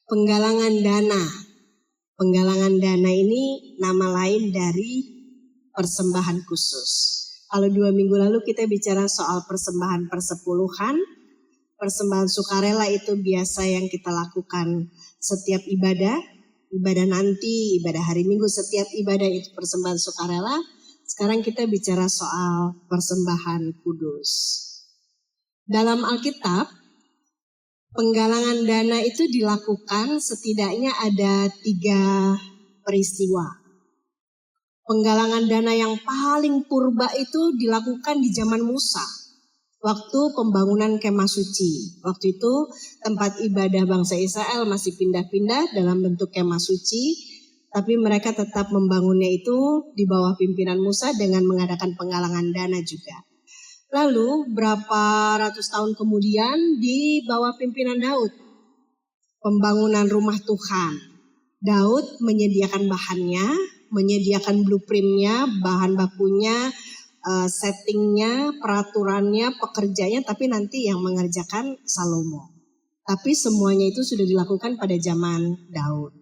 Penggalangan dana. Penggalangan dana ini nama lain dari persembahan khusus. Kalau 2 minggu lalu kita bicara soal persembahan persepuluhan, persembahan sukarela itu biasa yang kita lakukan setiap ibadah nanti, ibadah hari Minggu, setiap ibadah itu persembahan sukarela. Sekarang kita bicara soal persembahan kudus. Dalam Alkitab, penggalangan dana itu dilakukan setidaknya ada 3 peristiwa. Penggalangan dana yang paling purba itu dilakukan di zaman Musa. Waktu pembangunan kemah suci. Waktu itu tempat ibadah bangsa Israel masih pindah-pindah dalam bentuk kemah suci. Tapi mereka tetap membangunnya itu di bawah pimpinan Musa dengan mengadakan penggalangan dana juga. Lalu berapa ratus tahun kemudian di bawah pimpinan Daud. Pembangunan rumah Tuhan. Daud menyediakan bahannya, menyediakan blueprintnya, bahan bakunya, settingnya, peraturannya, pekerjanya, tapi nanti yang mengerjakan Salomo. Tapi semuanya itu sudah dilakukan pada zaman Daud.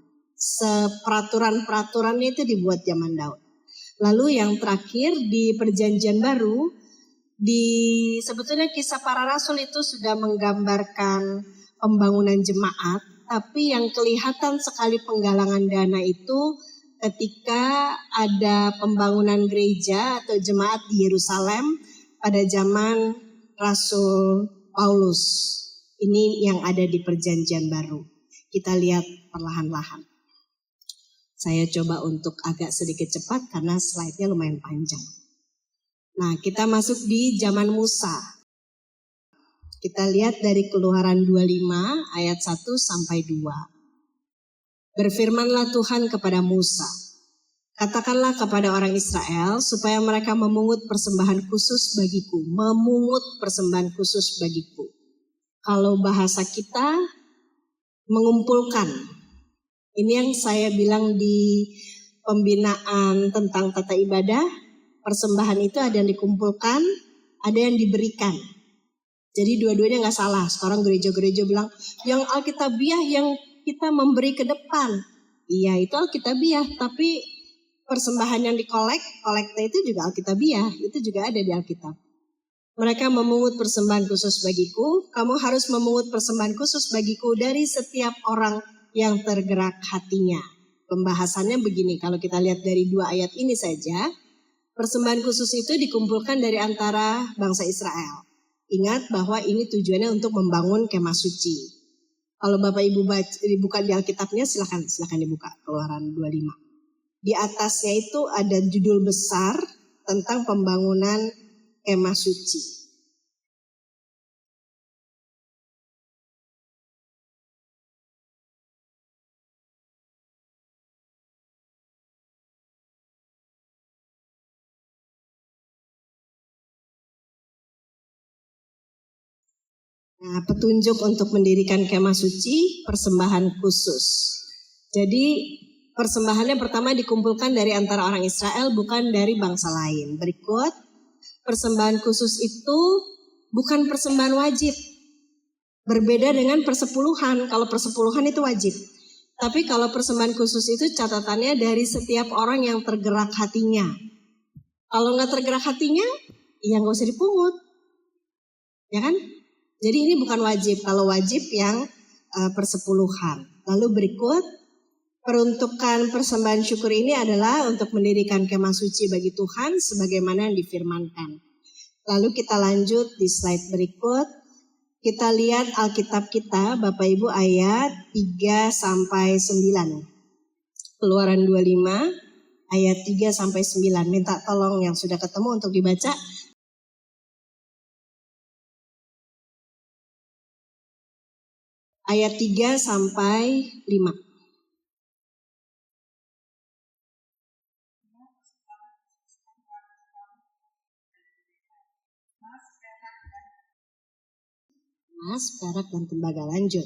Peraturan-peraturannya itu dibuat zaman Daud. Lalu yang terakhir di Perjanjian Baru, sebetulnya Kisah Para Rasul itu sudah menggambarkan pembangunan jemaat, tapi yang kelihatan sekali penggalangan dana itu ketika ada pembangunan gereja atau jemaat di Yerusalem pada zaman Rasul Paulus. Ini yang ada di Perjanjian Baru. Kita lihat perlahan-lahan. Saya coba untuk agak sedikit cepat karena slide-nya lumayan panjang. Nah, kita masuk di zaman Musa. Kita lihat dari Keluaran 25 ayat 1 sampai 2. Berfirmanlah Tuhan kepada Musa, katakanlah kepada orang Israel supaya mereka memungut persembahan khusus bagiku. Memungut persembahan khusus bagiku. Kalau bahasa kita, mengumpulkan. Ini yang saya bilang di pembinaan tentang tata ibadah. Persembahan itu ada yang dikumpulkan, ada yang diberikan. Jadi dua-duanya gak salah. Sekarang gereja-gereja bilang, yang Alkitabiah yang kita memberi ke depan. Iya itu Alkitabiah, tapi persembahan yang kolekta itu juga Alkitabiah. Itu juga ada di Alkitab. Mereka memungut persembahan khusus bagiku. Kamu harus memungut persembahan khusus bagiku dari setiap orang yang tergerak hatinya. Pembahasannya begini, kalau kita lihat dari 2 ayat ini saja. Persembahan khusus itu dikumpulkan dari antara bangsa Israel. Ingat bahwa ini tujuannya untuk membangun kemah suci. Kalau Bapak Ibu buka di Alkitabnya silakan dibuka Keluaran 25. Di atasnya itu ada judul besar tentang pembangunan kemah suci. Nah, petunjuk untuk mendirikan kemah suci, persembahan khusus. Jadi persembahannya pertama dikumpulkan dari antara orang Israel, bukan dari bangsa lain. Berikut, persembahan khusus itu bukan persembahan wajib. Berbeda dengan persepuluhan, kalau persepuluhan itu wajib. Tapi kalau persembahan khusus itu catatannya dari setiap orang yang tergerak hatinya. Kalau nggak tergerak hatinya, ya nggak usah dipungut. Ya kan? Jadi ini bukan wajib, kalau wajib yang persepuluhan. Lalu berikut, peruntukan persembahan syukur ini adalah untuk mendirikan kemah suci bagi Tuhan sebagaimana yang difirmankan. Lalu kita lanjut di slide berikut. Kita lihat Alkitab kita, Bapak Ibu, ayat 3 sampai 9. Keluaran 25 ayat 3 sampai 9. Minta tolong yang sudah ketemu untuk dibaca. Ayat 3 sampai 5. Emas, perak, dan tembaga. Lanjut.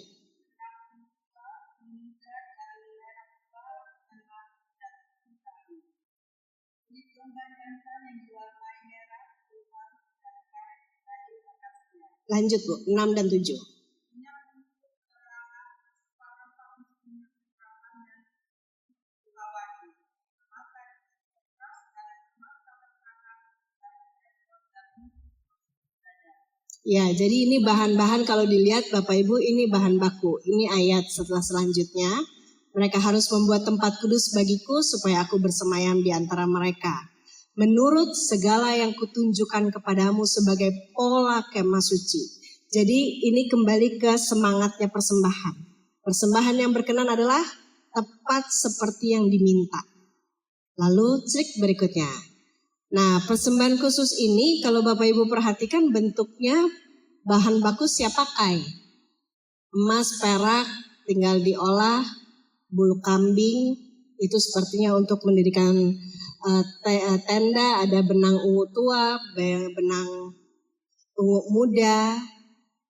Lanjut Bu, 6 dan 7. Ya, jadi ini bahan-bahan kalau dilihat Bapak Ibu ini bahan baku. Ini ayat setelah selanjutnya. Mereka harus membuat tempat kudus bagiku supaya aku bersemayam di antara mereka. Menurut segala yang kutunjukkan kepadamu sebagai pola kemah suci. Jadi ini kembali ke semangatnya persembahan. Persembahan yang berkenan adalah tepat seperti yang diminta. Lalu trik berikutnya. Nah, persembahan khusus ini kalau Bapak Ibu perhatikan bentuknya bahan baku siap pakai. Emas, perak, tinggal diolah, bulu kambing, itu sepertinya untuk mendirikan tenda, ada benang ungu tua, benang ungu muda.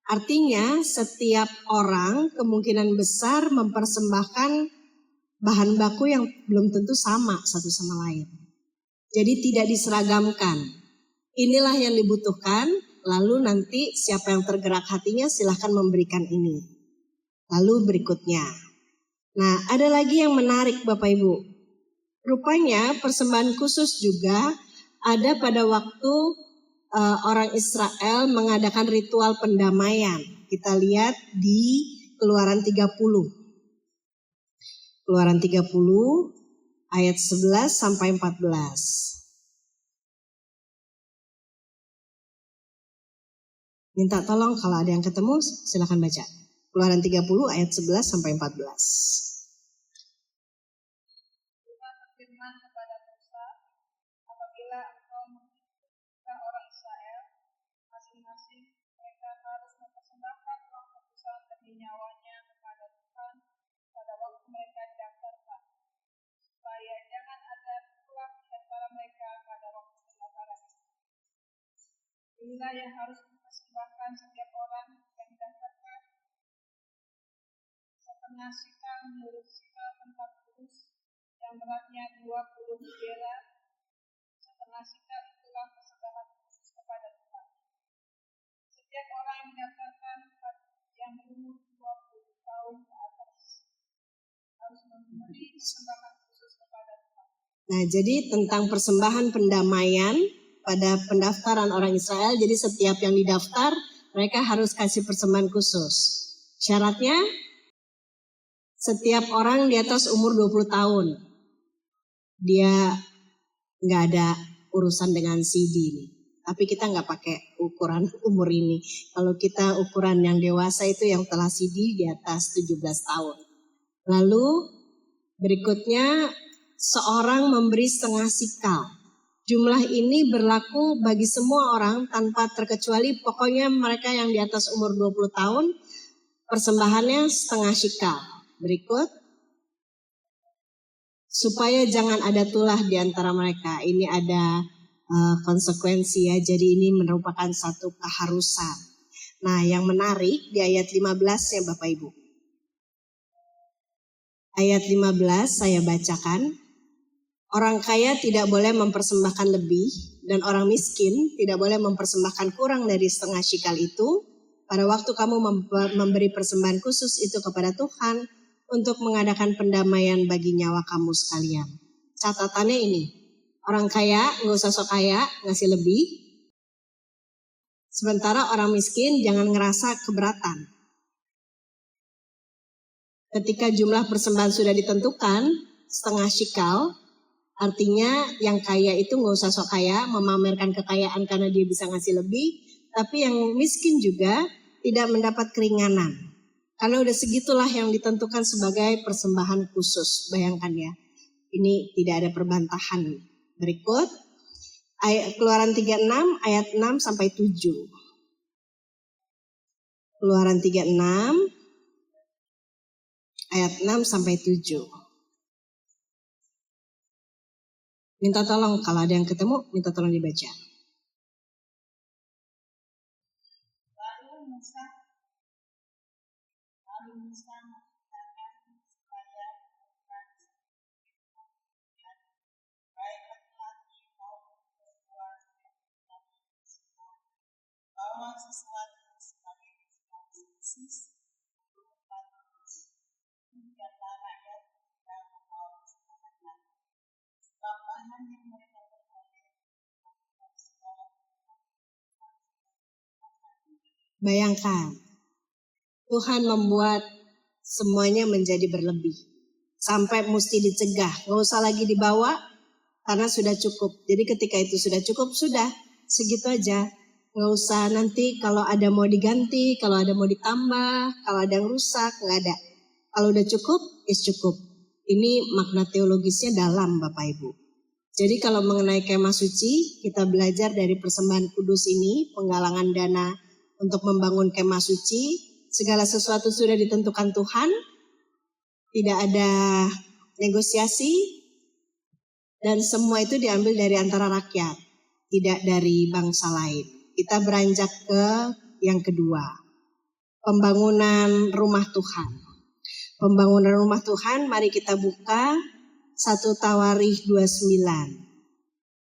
Artinya setiap orang kemungkinan besar mempersembahkan bahan baku yang belum tentu sama satu sama lain. Jadi tidak diseragamkan. Inilah yang dibutuhkan, lalu nanti siapa yang tergerak hatinya silahkan memberikan ini. Lalu berikutnya. Nah, ada lagi yang menarik Bapak Ibu. Rupanya persembahan khusus juga ada pada waktu orang Israel mengadakan ritual pendamaian. Kita lihat di Keluaran 30. Keluaran 30 ayat 11 sampai 14. Minta tolong kalau ada yang ketemu silakan baca. Keluaran 30 ayat 11 sampai 14. Tuhan berfirman kepada Musa, apabila engkau menghidupkan orang Israel, masing-masing mereka harus mempersembahkan uang tebusan demi nyawanya kepada Tuhan pada waktu mereka didaftarkan, supaya jangan ada tulah di antara mereka pada waktu pendaftaran. Inilah yang harus dipersembahkan setiap orang yang didaftarkan, setengah sikal menurut sikal tempat kudus yang beratnya 20 gera, setengah sikal itulah persembahan khusus kepada Tuhan. Setiap orang yang didaftarkan yang berumur 20 tahun ke atas harus memberi persembahan khusus kepada Tuhan. Nah, jadi tentang persembahan pendamaian pada pendaftaran orang Israel, jadi setiap yang didaftar mereka harus kasih persembahan khusus. Syaratnya setiap orang di atas umur 20 tahun. Dia nggak ada urusan dengan CD nih. Tapi kita nggak pakai ukuran umur ini. Kalau kita ukuran yang dewasa itu yang telah CD di atas 17 tahun. Lalu berikutnya seorang memberi setengah sikal. Jumlah ini berlaku bagi semua orang tanpa terkecuali, pokoknya mereka yang di atas umur 20 tahun persembahannya setengah sikal. Berikut. Supaya jangan ada tulah di antara mereka. Ini ada konsekuensi ya. Jadi ini merupakan satu keharusan. Nah, yang menarik di ayat 15 ya Bapak Ibu. Ayat 15 saya bacakan. Orang kaya tidak boleh mempersembahkan lebih dan orang miskin tidak boleh mempersembahkan kurang dari setengah sikal itu. Pada waktu kamu memberi persembahan khusus itu kepada Tuhan untuk mengadakan pendamaian bagi nyawa kamu sekalian. Catatannya ini, orang kaya nggak usah sok kaya, ngasih lebih. Sementara orang miskin jangan ngerasa keberatan. Ketika jumlah persembahan sudah ditentukan, setengah sikal, artinya yang kaya itu nggak usah sok kaya, memamerkan kekayaan karena dia bisa ngasih lebih. Tapi yang miskin juga tidak mendapat keringanan. Karena udah segitulah yang ditentukan sebagai persembahan khusus. Bayangkan ya, ini tidak ada perbantahan. Berikut, Keluaran 36 ayat 6 sampai 7. Keluaran 36 ayat 6 sampai 7. Minta tolong kalau ada yang ketemu, minta tolong dibaca. Lalu Musa mengatakan supaya baik laki-laki maupun perempuan bahwa sesuatu sebagai khusus di antara rakyat yang membawa keselamatan. Sebab bahan yang mereka peroleh segala Bayangkan, Tuhan membuat semuanya menjadi berlebih. Sampai mesti dicegah, gak usah lagi dibawa karena sudah cukup. Jadi ketika itu sudah cukup, sudah segitu aja. Gak usah nanti kalau ada mau diganti, kalau ada mau ditambah, kalau ada yang rusak, gak ada. Kalau udah cukup, cukup. Ini makna teologisnya dalam Bapak Ibu. Jadi kalau mengenai kemah suci, kita belajar dari persembahan kudus ini, penggalangan dana untuk membangun kemah suci. Segala sesuatu sudah ditentukan Tuhan, tidak ada negosiasi, dan semua itu diambil dari antara rakyat, tidak dari bangsa lain. Kita beranjak ke yang kedua, pembangunan rumah Tuhan. Pembangunan rumah Tuhan, mari kita buka 1 Tawarikh 29.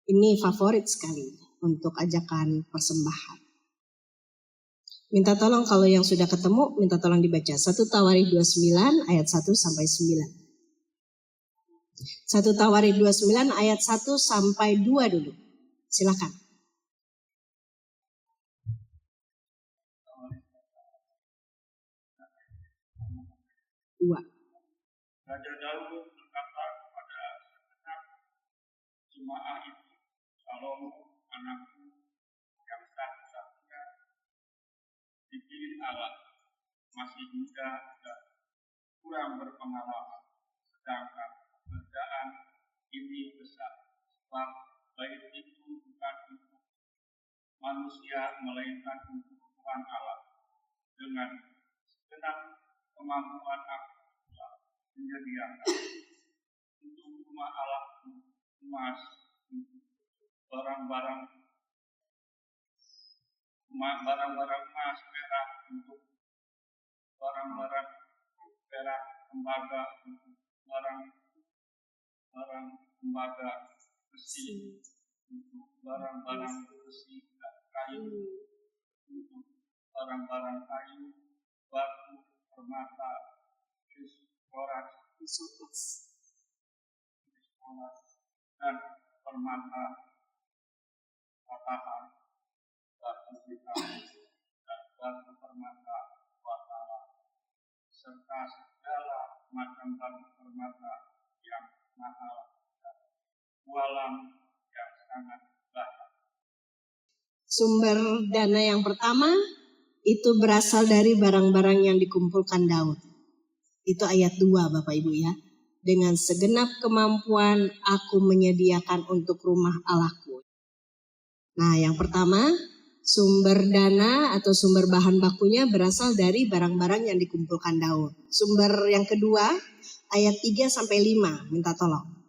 Ini favorit sekali untuk ajakan persembahan. Minta tolong kalau yang sudah ketemu, minta tolong dibaca. 1 Tawarikh 29 ayat 1 sampai 9. 1 Tawarikh 29 ayat 1 sampai 2 dulu. Silakan. 2. Raja Daud berkata kepada segenap jemaah itu, Salomo anakku yang satu-satunya dipilih Allah, masih muda dan kurang berpengalaman, sedangkan pekerjaan ini besar, sebab bait itu bukan untuk manusia melainkan untuk Tuhan Allah. Dengan segenap kemampuan aku menyediakan untuk rumah Allah emas, barang-barang emas, perak, untuk barang-barang perak, tembaga, untuk barang-barang tembaga, besi, untuk barang-barang besi dan kayu, untuk barang-barang kayu, batu, permata, dan permata, patahan, batu hitam, dan batu permata, watara, serta segala macam batu permata yang mahal dan bualam yang sangat banyak. Sumber dana yang pertama itu berasal dari barang-barang yang dikumpulkan Daud. Itu ayat 2 Bapak Ibu ya. Dengan segenap kemampuan aku menyediakan untuk rumah Allahku. Nah yang pertama, sumber dana atau sumber bahan bakunya berasal dari barang-barang yang dikumpulkan Daud. Sumber yang kedua, ayat 3 sampai 5, minta tolong.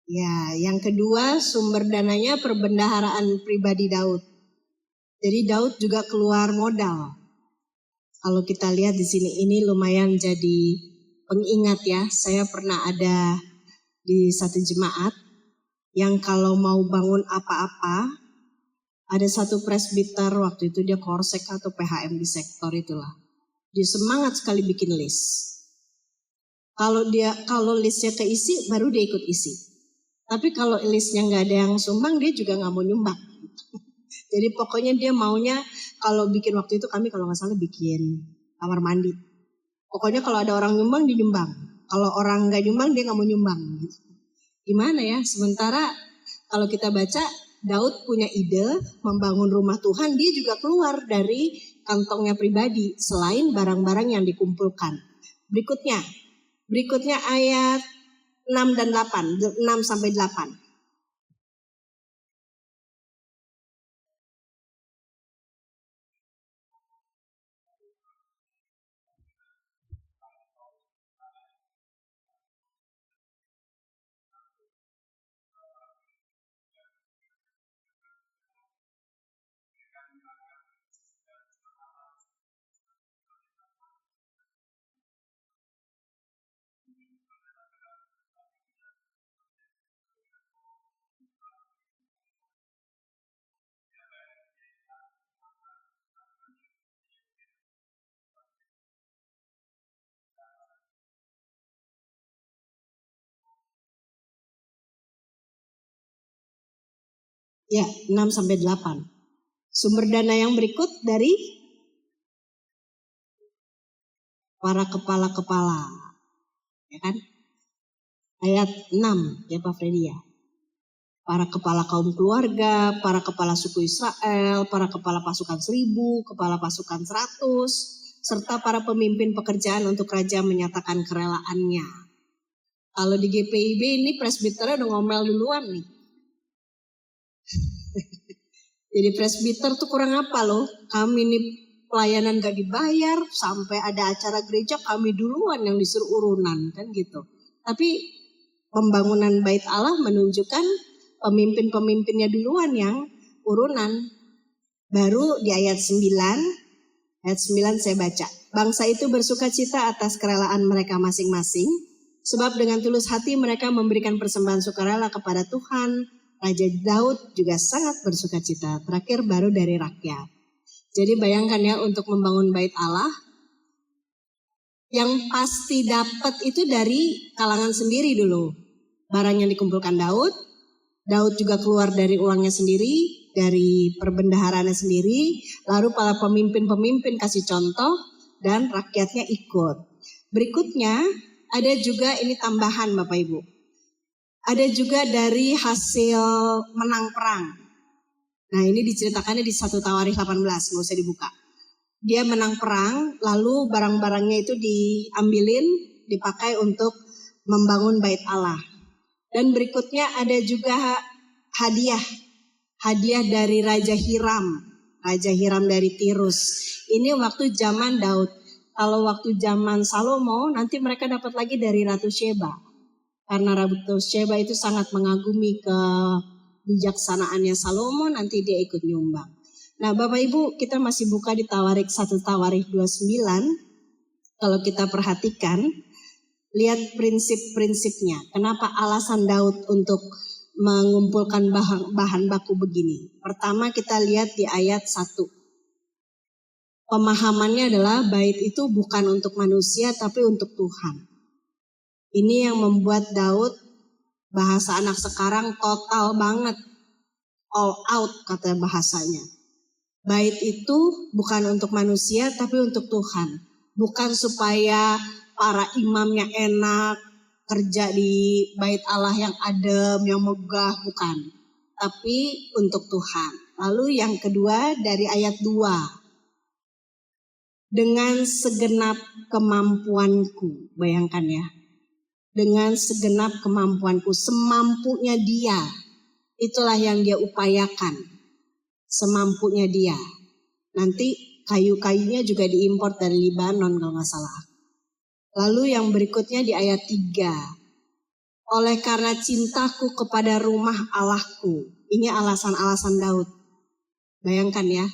Ya, yang kedua sumber dananya perbendaharaan pribadi Daud. Jadi Daud juga keluar modal. Kalau kita lihat di sini ini lumayan jadi pengingat ya. Saya pernah ada di satu jemaat yang kalau mau bangun apa-apa, ada satu presbiter waktu itu dia korsek atau PHM di sektor itulah. Dia semangat sekali bikin list. Kalau listnya keisi baru dia ikut isi. Tapi kalau listnya nggak ada yang sumbang, dia juga nggak mau nyumbang. Jadi pokoknya dia maunya kalau bikin waktu itu kami kalau nggak salah bikin kamar mandi. Pokoknya kalau ada orang nyumbang, dia nyumbang. Kalau orang nggak nyumbang, dia nggak mau nyumbang. Gimana ya? Sementara kalau kita baca, Daud punya ide membangun rumah Tuhan, dia juga keluar dari kantongnya pribadi selain barang-barang yang dikumpulkan. Berikutnya ayat 6 dan 8, 6 sampai 8. Ya, 6-8. Sumber dana yang berikut dari para kepala-kepala. Ya kan? Ayat 6 ya Pak Freddy ya. Para kepala kaum keluarga, para kepala suku Israel, para kepala pasukan 1000, kepala pasukan 100, serta para pemimpin pekerjaan untuk raja menyatakan kerelaannya. Kalau di GPIB ini presbiternya udah ngomel duluan nih. Jadi presbiter tuh kurang apa loh? Kami ini pelayanan gak dibayar, sampai ada acara gereja kami duluan yang disuruh urunan kan gitu. Tapi pembangunan bait Allah menunjukkan pemimpin-pemimpinnya duluan yang urunan. Baru di ayat 9 saya baca. Bangsa itu bersukacita atas kerelaan mereka masing-masing, sebab dengan tulus hati mereka memberikan persembahan sukarela kepada Tuhan. Raja Daud juga sangat bersukacita. Terakhir baru dari rakyat. Jadi bayangkan ya, untuk membangun bait Allah, yang pasti dapat itu dari kalangan sendiri dulu. Barang yang dikumpulkan Daud juga keluar dari uangnya sendiri, dari perbendaharaannya sendiri, lalu para pemimpin-pemimpin kasih contoh dan rakyatnya ikut. Berikutnya ada juga ini tambahan Bapak Ibu. Ada juga dari hasil menang perang. Nah ini diceritakannya di 1 Tawarikh 18, nggak usah dibuka. Dia menang perang, lalu barang-barangnya itu diambilin, dipakai untuk membangun bait Allah. Dan berikutnya ada juga hadiah dari Raja Hiram dari Tirus. Ini waktu zaman Daud. Kalau waktu zaman Salomo nanti mereka dapat lagi dari Ratu Sheba. Karena Ratu Sheba itu sangat mengagumi kebijaksanaannya Salomo, nanti dia ikut nyumbang. Nah Bapak Ibu, kita masih buka di 1 Tawarikh 29. Kalau kita perhatikan, lihat prinsip-prinsipnya. Kenapa alasan Daud untuk mengumpulkan bahan baku begini? Pertama kita lihat di ayat 1. Pemahamannya adalah bait itu bukan untuk manusia tapi untuk Tuhan. Ini yang membuat Daud, bahasa anak sekarang, total banget. All out kata bahasanya. Bait itu bukan untuk manusia tapi untuk Tuhan. Bukan supaya para imamnya enak, kerja di bait Allah yang adem, yang megah, bukan. Tapi untuk Tuhan. Lalu yang kedua dari ayat 2. Dengan segenap kemampuanku, bayangkan ya. Dengan segenap kemampuanku, semampunya dia. Itulah yang dia upayakan. Semampunya dia. Nanti kayu-kayunya juga diimpor dari Libanon kalau nggak salah. Lalu yang berikutnya di ayat 3. Oleh karena cintaku kepada rumah Allahku. Ini alasan-alasan Daud. Bayangkan ya.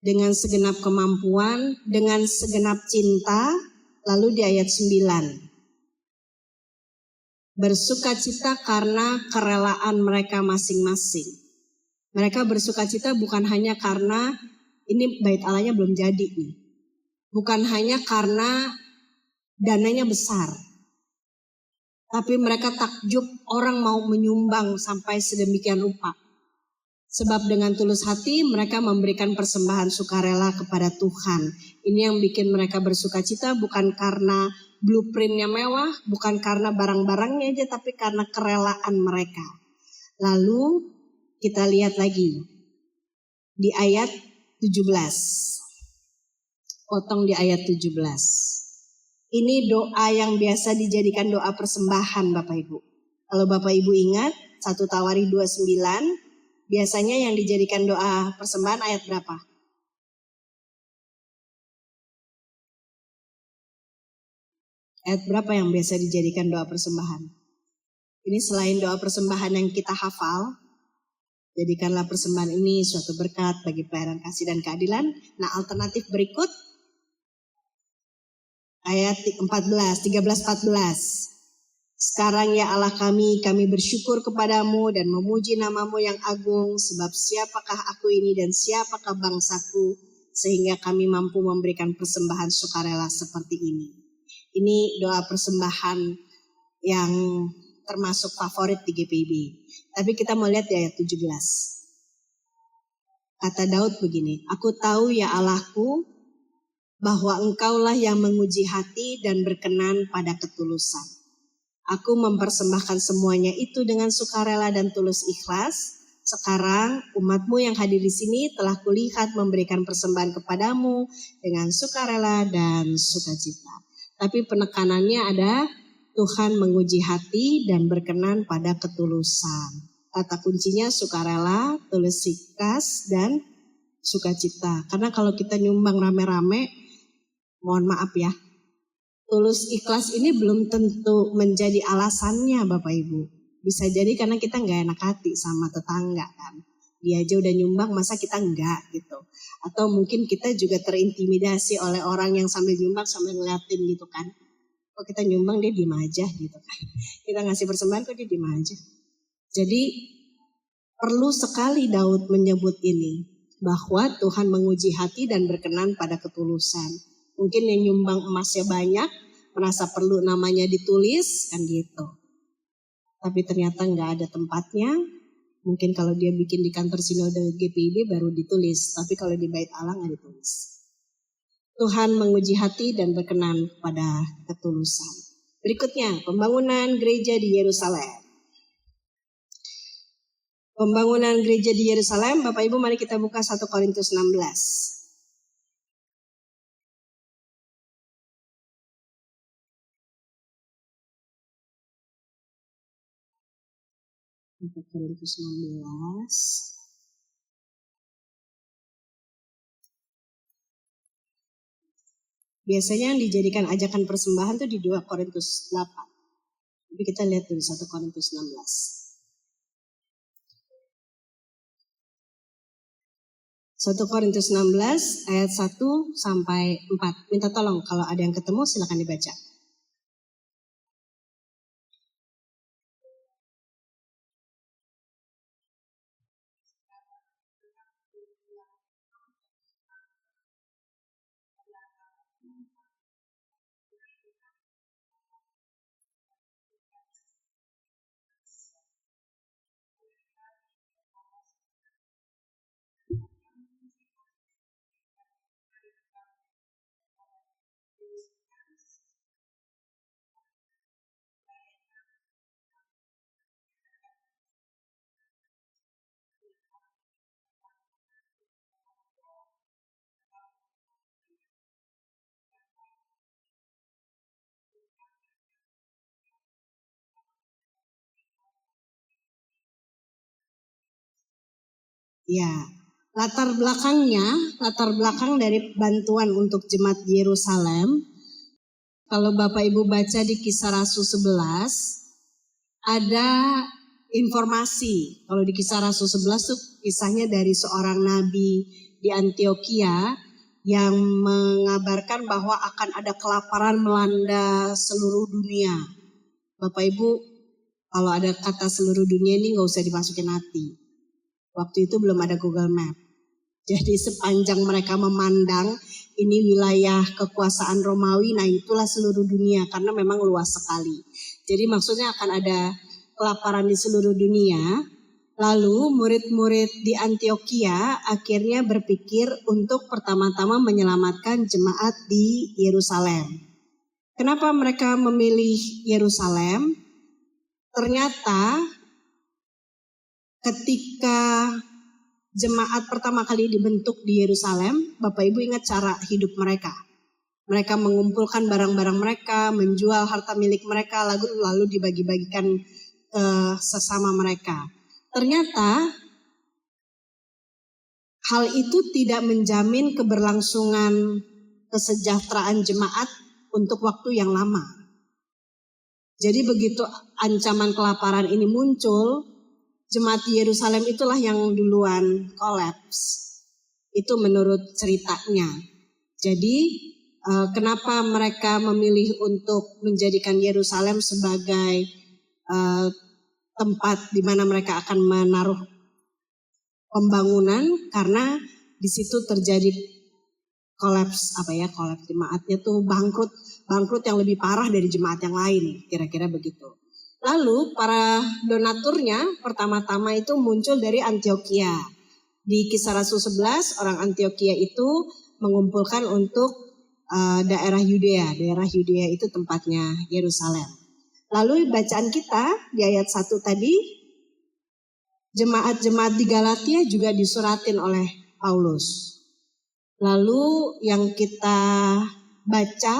Dengan segenap kemampuan, dengan segenap cinta. Lalu di ayat 9. Bersukacita karena kerelaan mereka masing-masing. Mereka bersukacita bukan hanya karena ini bait Allahnya belum jadi nih. Bukan hanya karena dananya besar. Tapi mereka takjub orang mau menyumbang sampai sedemikian rupa. Sebab dengan tulus hati mereka memberikan persembahan sukarela kepada Tuhan. Ini yang bikin mereka bersukacita bukan karena blueprintnya mewah, bukan karena barang-barangnya aja, tapi karena kerelaan mereka. Lalu kita lihat lagi di ayat 17. Potong di ayat 17. Ini doa yang biasa dijadikan doa persembahan Bapak Ibu. Kalau Bapak Ibu ingat 1 Tawarikh 29. Biasanya yang dijadikan doa persembahan ayat berapa? Ayat berapa yang biasa dijadikan doa persembahan? Ini selain doa persembahan yang kita hafal, jadikanlah persembahan ini suatu berkat bagi pelayanan kasih dan keadilan. Nah alternatif berikut, ayat 13-14. Sekarang ya Allah kami bersyukur kepadamu dan memuji namamu yang agung, sebab siapakah aku ini dan siapakah bangsaku, sehingga kami mampu memberikan persembahan sukarela seperti ini. Ini doa persembahan yang termasuk favorit di GPIB. Tapi kita mau lihat di ayat 17. Kata Daud begini, aku tahu ya Allahku bahwa engkaulah yang menguji hati dan berkenan pada ketulusan. Aku mempersembahkan semuanya itu dengan sukarela dan tulus ikhlas. Sekarang umatmu yang hadir di sini telah kulihat memberikan persembahan kepadamu dengan sukarela dan sukacita. Tapi penekanannya ada Tuhan menguji hati dan berkenan pada ketulusan. Kata kuncinya sukarela, tulus ikhlas, dan sukacita. Karena kalau kita nyumbang rame-rame, mohon maaf ya, tulus ikhlas ini belum tentu menjadi alasannya Bapak Ibu. Bisa jadi karena kita nggak enak hati sama tetangga kan. Dia aja udah nyumbang, masa kita enggak gitu. Atau mungkin kita juga terintimidasi oleh orang yang sambil nyumbang sambil ngeliatin gitu kan. Kok kita nyumbang dia diem aja gitu kan. Kita ngasih persembahan kok dia diem aja. Jadi perlu sekali Daud menyebut ini. Bahwa Tuhan menguji hati dan berkenan pada ketulusan. Mungkin yang nyumbang emasnya banyak, merasa perlu namanya ditulis kan gitu. Tapi ternyata nggak ada tempatnya. Mungkin kalau dia bikin di kantor sinode GPIB baru ditulis. Tapi kalau di bait Allah nggak ditulis. Tuhan menguji hati dan berkenan pada ketulusan. Berikutnya, pembangunan gereja di Yerusalem. Pembangunan gereja di Yerusalem, Bapak Ibu mari kita buka 1 Korintus 16. 1 Korintus 16. Biasanya yang dijadikan ajakan persembahan itu di 2 Korintus 8. Tapi kita lihat dulu 1 Korintus 16. 1 Korintus 16 ayat 1 sampai 4. Minta tolong kalau ada yang ketemu silakan dibaca. Ya, latar belakang dari bantuan untuk jemaat di Yerusalem. Kalau Bapak Ibu baca di Kisah Rasul 11, ada informasi. Kalau di Kisah Rasul 11 tuh kisahnya dari seorang nabi di Antioquia yang mengabarkan bahwa akan ada kelaparan melanda seluruh dunia. Bapak Ibu, kalau ada kata seluruh dunia ini nggak usah dimasukin hati. Waktu itu belum ada Google Map. Jadi sepanjang mereka memandang ini wilayah kekuasaan Romawi, nah itulah seluruh dunia karena memang luas sekali. Jadi maksudnya akan ada kelaparan di seluruh dunia. Lalu murid-murid di Antioquia akhirnya berpikir untuk pertama-tama menyelamatkan jemaat di Yerusalem. Kenapa mereka memilih Yerusalem? Ternyata ketika jemaat pertama kali dibentuk di Yerusalem, Bapak Ibu ingat cara hidup mereka. Mereka mengumpulkan barang-barang mereka, menjual harta milik mereka, lalu dibagi-bagikan ke sesama mereka. Ternyata hal itu tidak menjamin keberlangsungan kesejahteraan jemaat untuk waktu yang lama. Jadi begitu ancaman kelaparan ini muncul, jemaat di Yerusalem itulah yang duluan kolaps. Itu menurut ceritanya. Jadi kenapa mereka memilih untuk menjadikan Yerusalem sebagai tempat di mana mereka akan menaruh pembangunan? Karena di situ terjadi kolaps jemaatnya tuh bangkrut yang lebih parah dari jemaat yang lain, kira-kira begitu. Lalu para donaturnya pertama-tama itu muncul dari Antioquia. Di Kisah Rasul 11, orang Antioquia itu mengumpulkan untuk daerah Yudea. Daerah Yudea itu tempatnya Yerusalem. Lalu bacaan kita di ayat 1 tadi, jemaat-jemaat di Galatia juga disuratin oleh Paulus. Lalu yang kita baca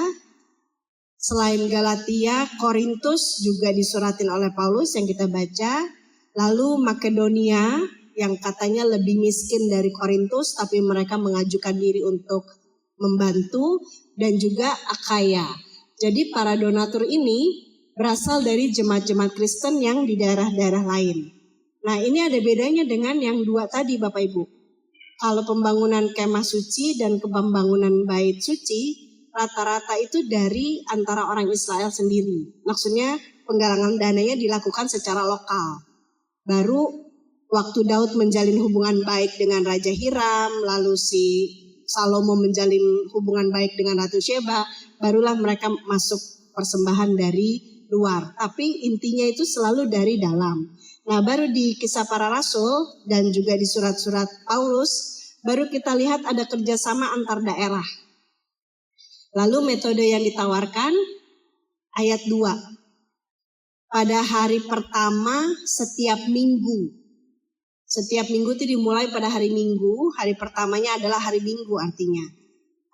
selain Galatia, Korintus juga disuratin oleh Paulus yang kita baca. Lalu Makedonia yang katanya lebih miskin dari Korintus tapi mereka mengajukan diri untuk membantu, dan juga Akaya. Jadi para donatur ini berasal dari jemaat-jemaat Kristen yang di daerah-daerah lain. Nah, ini ada bedanya dengan yang dua tadi Bapak Ibu. Kalau pembangunan kemah suci dan pembangunan bait suci, rata-rata itu dari antara orang Israel sendiri. Maksudnya penggalangan dananya dilakukan secara lokal. Baru waktu Daud menjalin hubungan baik dengan Raja Hiram, lalu si Salomo menjalin hubungan baik dengan Ratu Sheba, barulah mereka masuk persembahan dari luar. Tapi intinya itu selalu dari dalam. Nah, baru di Kisah Para Rasul dan juga di surat-surat Paulus, baru kita lihat ada kerjasama antar daerah. Lalu metode yang ditawarkan, ayat 2. Pada hari pertama setiap minggu. Setiap minggu itu dimulai pada hari Minggu. Hari pertamanya adalah hari Minggu artinya.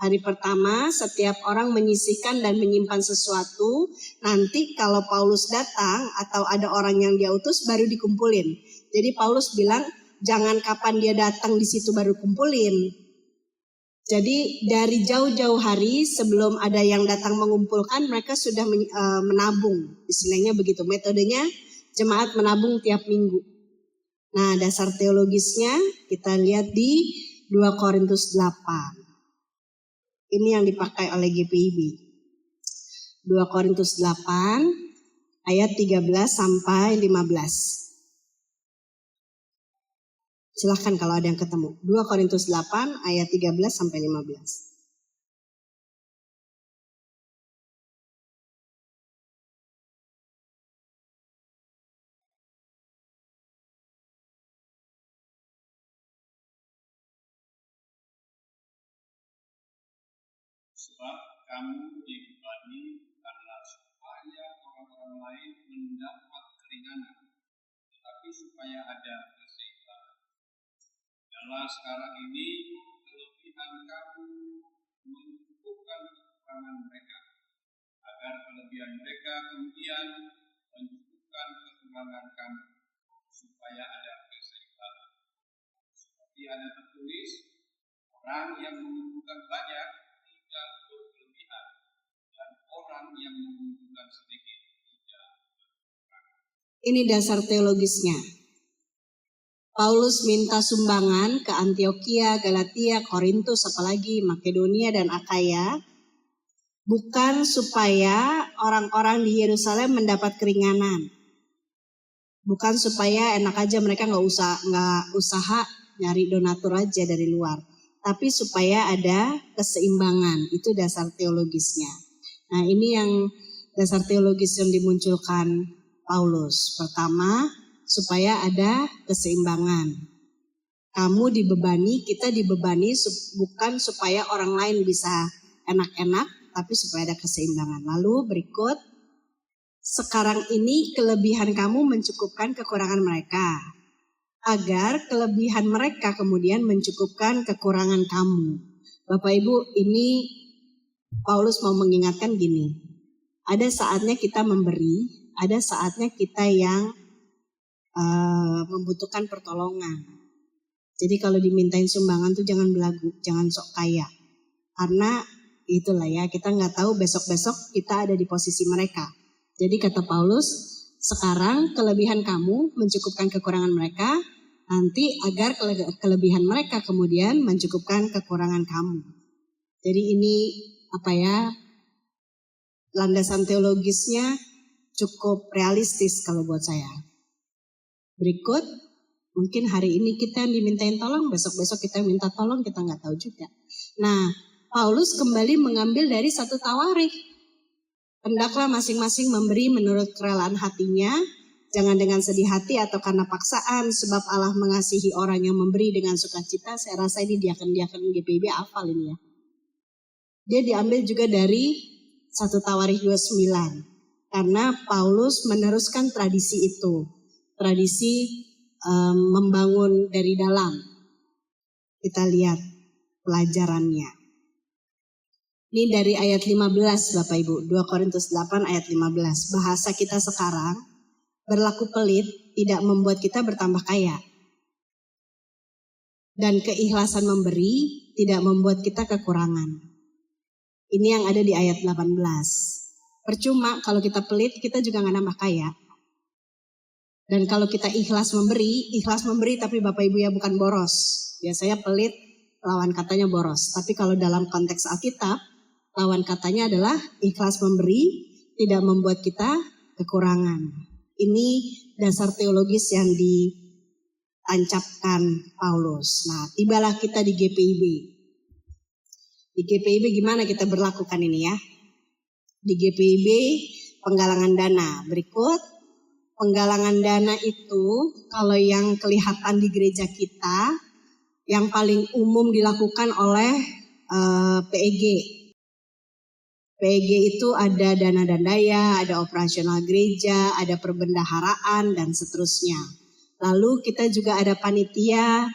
Hari pertama setiap orang menyisihkan dan menyimpan sesuatu. Nanti kalau Paulus datang atau ada orang yang dia utus baru dikumpulin. Jadi Paulus bilang jangan kapan dia datang di situ baru kumpulin. Jadi dari jauh-jauh hari sebelum ada yang datang mengumpulkan, mereka sudah menabung. Istilahnya begitu. Metodenya jemaat menabung tiap minggu. Nah, dasar teologisnya kita lihat di 2 Korintus 8. Ini yang dipakai oleh GPIB. 2 Korintus 8 ayat 13 sampai 15. Silahkan kalau ada yang ketemu. 2 Korintus 8 ayat 13 sampai 15. Sebab kamu dibebani bukanlah supaya orang-orang lain mendapat keringanan, tetapi supaya ada keseimbangan. Dalam sekarang ini kelebihan kamu mencukupkan kekurangan mereka, agar kelebihan mereka kemudian mencukupkan kekurangan kamu, supaya ada keseimbangan. Seperti ada tertulis, orang yang mengumpulkan banyak tidak berlebihan, dan orang yang mengumpulkan sedikit tidak berkurang. Ini dasar teologisnya. Paulus minta sumbangan ke Antioquia, Galatia, Korintus, apalagi Makedonia dan Akaya, bukan supaya orang-orang di Yerusalem mendapat keringanan, bukan supaya enak aja mereka nggak usaha nyari donatur aja dari luar, tapi supaya ada keseimbangan. Itu dasar teologisnya. Nah, ini yang dasar teologis yang dimunculkan Paulus. Pertama, supaya ada keseimbangan. Kamu dibebani, kita dibebani bukan supaya orang lain bisa enak-enak, tapi supaya ada keseimbangan. Lalu berikut, sekarang ini kelebihan kamu mencukupkan kekurangan mereka, agar kelebihan mereka kemudian mencukupkan kekurangan kamu. Bapak Ibu, ini Paulus mau mengingatkan gini, ada saatnya kita memberi, ada saatnya kita yang membutuhkan pertolongan. Jadi kalau dimintain sumbangan tuh jangan belagu, jangan sok kaya. Karena itulah ya, kita nggak tahu besok-besok kita ada di posisi mereka. Jadi kata Paulus, sekarang kelebihan kamu mencukupkan kekurangan mereka, nanti agar kelebihan mereka kemudian mencukupkan kekurangan kamu. Jadi ini landasan teologisnya cukup realistis kalau buat saya. Berikut, mungkin hari ini kita yang dimintain tolong, besok-besok kita minta tolong, kita nggak tahu juga. Nah, Paulus kembali mengambil dari 1 Tawarikh. Hendaklah masing-masing memberi menurut kerelaan hatinya, Jangan dengan sedih hati atau karena paksaan, sebab Allah mengasihi orang yang memberi dengan sukacita. Saya rasa ini diaken-diaken GPIB hafal ini ya. Dia diambil juga dari 1 Tawarikh 29. Karena Paulus meneruskan tradisi itu. Tradisi membangun dari dalam. Kita lihat pelajarannya. Ini dari ayat 15 Bapak Ibu. 2 Korintus 8 ayat 15. Bahasa kita sekarang, berlaku pelit tidak membuat kita bertambah kaya. Dan keikhlasan memberi tidak membuat kita kekurangan. Ini yang ada di ayat 18. Percuma kalau kita pelit, kita juga gak nambah kaya. Dan kalau kita ikhlas memberi tapi Bapak Ibu ya bukan boros. Biasanya pelit, lawan katanya boros. Tapi kalau dalam konteks Alkitab, lawan katanya adalah ikhlas memberi tidak membuat kita kekurangan. Ini dasar teologis yang ditancapkan Paulus. Nah, tibalah kita di GPIB. Di GPIB gimana kita berlakukan ini ya? Di GPIB penggalangan dana. Berikut, penggalangan dana itu kalau yang kelihatan di gereja kita, yang paling umum dilakukan oleh PEG. PEG itu ada dana dan daya, ada operasional gereja, ada perbendaharaan, dan seterusnya. Lalu kita juga ada panitia,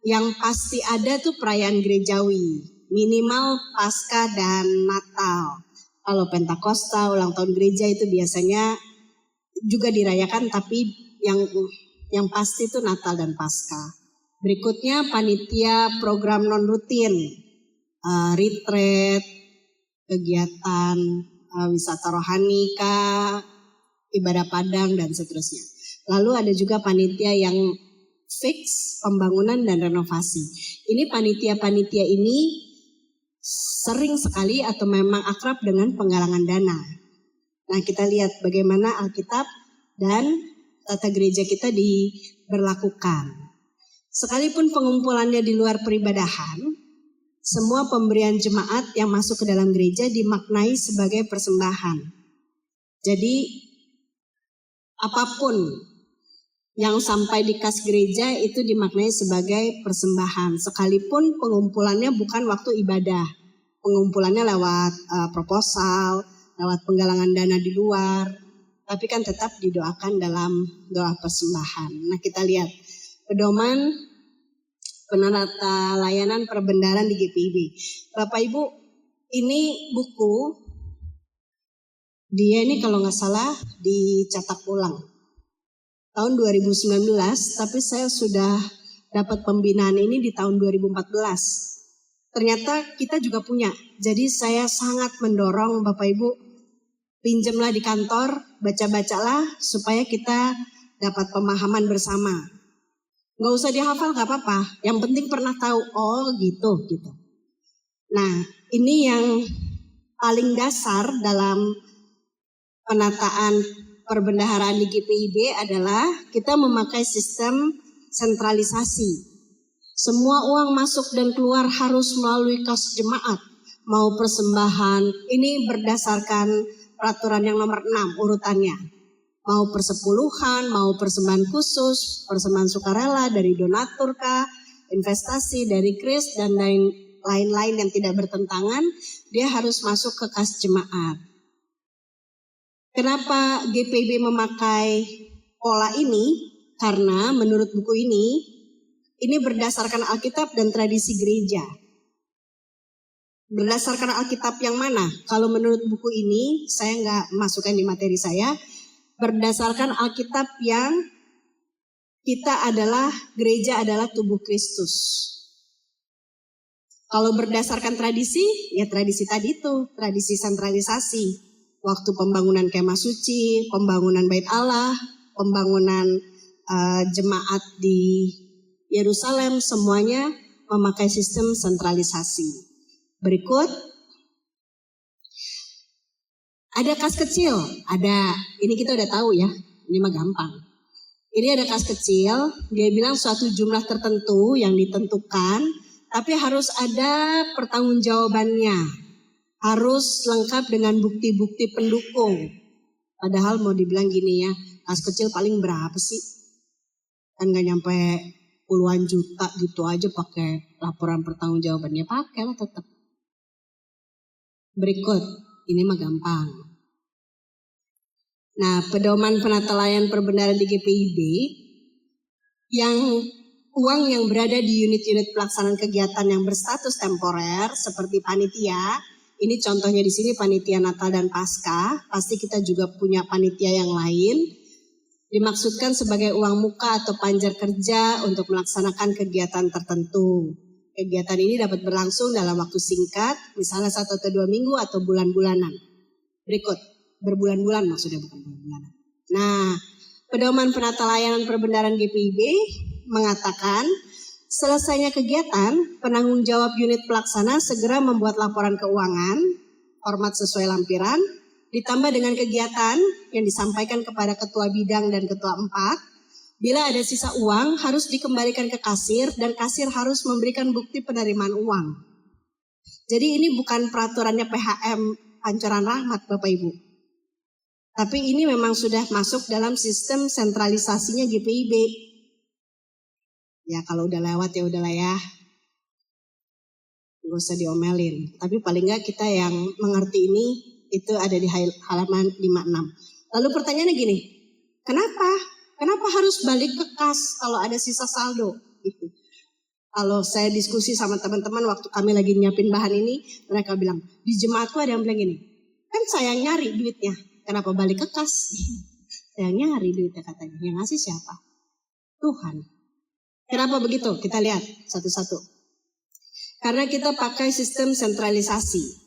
yang pasti ada tuh perayaan gerejawi. Minimal Paskah dan Natal. Kalau Pentakosta, ulang tahun gereja itu biasanya juga dirayakan, tapi yang pasti itu Natal dan Paskah. Berikutnya panitia program non rutin, retreat, kegiatan wisata rohani, ibadah padang dan seterusnya. Lalu ada juga panitia yang fix, pembangunan dan renovasi. Ini panitia-panitia ini sering sekali atau memang akrab dengan penggalangan dana. Nah, kita lihat bagaimana Alkitab dan tata gereja kita diberlakukan. Sekalipun pengumpulannya di luar peribadahan, semua pemberian jemaat yang masuk ke dalam gereja dimaknai sebagai persembahan. Jadi apapun yang sampai di kas gereja itu dimaknai sebagai persembahan. Sekalipun pengumpulannya bukan waktu ibadah. Pengumpulannya lewat proposal, lewat penggalangan dana di luar. Tapi kan tetap didoakan dalam doa persembahan. Nah, kita lihat pedoman penata layanan perbendaharaan di GPIB. Bapak Ibu, ini buku, dia ini kalau nggak salah dicetak ulang tahun 2019, tapi saya sudah dapat pembinaan ini di tahun 2014. Ternyata kita juga punya. Jadi saya sangat mendorong Bapak Ibu, pinjamlah di kantor, baca-bacalah supaya kita dapat pemahaman bersama. Gak usah dihafal gak apa-apa, yang penting pernah tahu, oh gitu. Nah, ini yang paling dasar dalam penataan perbendaharaan di GPIB adalah kita memakai sistem sentralisasi. Semua uang masuk dan keluar harus melalui kas jemaat, mau persembahan, ini berdasarkan peraturan yang nomor 6 urutannya. Mau persepuluhan, mau persembahan khusus, persembahan sukarela dari donatur kah, investasi dari kris dan lain-lain yang tidak bertentangan, dia harus masuk ke kas jemaat. Kenapa GPIB memakai pola ini? Karena menurut buku ini berdasarkan Alkitab dan tradisi gereja. Berdasarkan Alkitab yang mana? Kalau menurut buku ini, saya nggak masukkan di materi saya. Berdasarkan Alkitab yang kita adalah, gereja adalah tubuh Kristus. Kalau berdasarkan tradisi, ya tradisi tadi itu, tradisi sentralisasi. Waktu pembangunan kemah suci, pembangunan bait Allah, pembangunan jemaat di Yerusalem, semuanya memakai sistem sentralisasi. Berikut, ada kas kecil, ada, ini kita udah tahu ya, ini mah gampang. Ini ada kas kecil, dia bilang suatu jumlah tertentu yang ditentukan, tapi harus ada pertanggungjawabannya. Harus lengkap dengan bukti-bukti pendukung. Padahal mau dibilang gini ya, Kas kecil paling berapa sih? Kan gak nyampe puluhan juta gitu aja pakai laporan pertanggungjawabannya, pakai lah tetap. Berikut, ini mah gampang. Nah, pedoman penata layanan perbenaran di GPIB yang uang yang berada di unit-unit pelaksanaan kegiatan yang berstatus temporer seperti panitia, ini contohnya di sini panitia Natal dan Paskah, pasti kita juga punya panitia yang lain, dimaksudkan sebagai uang muka atau panjar kerja untuk melaksanakan kegiatan tertentu. Kegiatan ini dapat berlangsung dalam waktu singkat, misalnya 1 atau 2 minggu atau bulan-bulanan. Berikut, berbulan-bulan maksudnya, bukan bulan-bulanan. Nah, pedoman penata layanan perbendaharaan GPIB mengatakan selesainya kegiatan, penanggung jawab unit pelaksana segera membuat laporan keuangan, format sesuai lampiran, ditambah dengan kegiatan yang disampaikan kepada ketua bidang dan ketua 4. Bila ada sisa uang harus dikembalikan ke kasir dan kasir harus memberikan bukti penerimaan uang. Jadi ini bukan peraturannya PHM Pancoran Rahmat Bapak Ibu. Tapi ini memang sudah masuk dalam sistem sentralisasinya GPIB. Ya kalau udah lewat ya udahlah ya. Gak usah diomelin. Tapi paling nggak kita yang mengerti ini itu ada di halaman 56. Lalu pertanyaannya gini, Kenapa harus balik ke kas kalau ada sisa saldo? Gitu. Kalau saya diskusi sama teman-teman waktu kami lagi nyiapin bahan ini, mereka bilang, di jemaatku ada yang bilang gini, kan saya nyari duitnya, kenapa balik ke kas? Saya nyari duitnya katanya, yang ngasih siapa? Tuhan. Kenapa begitu? Kita lihat satu-satu. Karena kita pakai sistem sentralisasi.